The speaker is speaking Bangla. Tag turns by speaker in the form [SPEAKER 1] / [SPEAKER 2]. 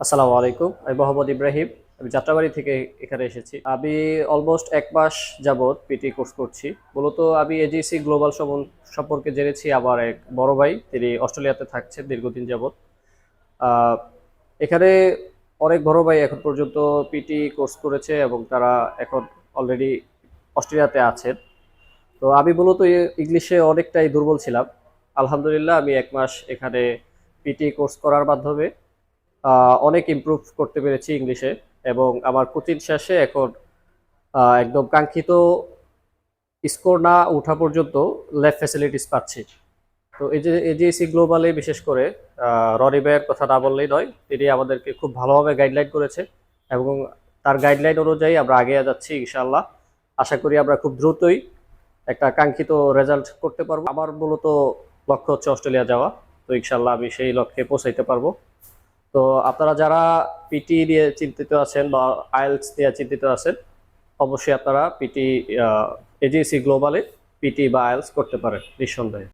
[SPEAKER 1] আসসালামু আলাইকুম। আমি মোহাম্মদ ইব্রাহিম। আমি যাত্রাবাড়ি থেকে এখানে এসেছি। আমি অলমোস্ট ১ মাস যাবৎ পিটি কোর্স করছি। মূলত আমি এজিসি গ্লোবাল সম্পর্কে জেনেছি আমার এক বড় ভাই। তিনি অস্ট্রেলিয়াতে থাকছেন দীর্ঘদিন যাবৎ। আ এখানে অনেক বড় ভাই এখন পর্যন্ত পিটি কোর্স করেছে এবং তারা এখন অলরেডি অস্ট্রেলিয়াতে আছেন। তো আমি মূলত ইংলিশে অনেকটাই দুর্বল ছিলাম। আলহামদুলিল্লাহ আমি ১ মাস এখানে পিটি কোর্স করার মাধ্যমে অনেক ইমপ্রুভ করতে পেরেছি ইংলিশে এবং আমার কোচিং শেষে এখন একদম কাঙ্ক্ষিত স্কোর না ওঠা পর্যন্ত ল্যাব ফ্যাসিলিটিস পাচ্ছি। তো এই যে এজিএসসি গ্লোবালে বিশেষ করে রনি ভাইয়ের কথা না বললেই নয়। তিনি আমাদেরকে খুব ভালোভাবে গাইডলাইন করেছে এবং তার গাইডলাইন অনুযায়ী আমরা এগিয়ে যাচ্ছি ইনশাআল্লাহ। আশা করি আমরা খুব দ্রুতই একটা কাঙ্ক্ষিত রেজাল্ট করতে পারবো। আমার মূলত লক্ষ্য হচ্ছে অস্ট্রেলিয়া যাওয়া। তো ইনশাআল্লাহ আমি সেই লক্ষ্যে পৌঁছাইতে পারবো। তো আপনারা যারা পিটি নিয়ে চিন্তিত আছেন বা আইএলটিএস নিয়ে চিন্তিত আছেন, অবশ্যই আপনারা পিটি এজিসি গ্লোবালে পিটি বা আইএলটিএস করতে পারেন নিঃসন্দেহে।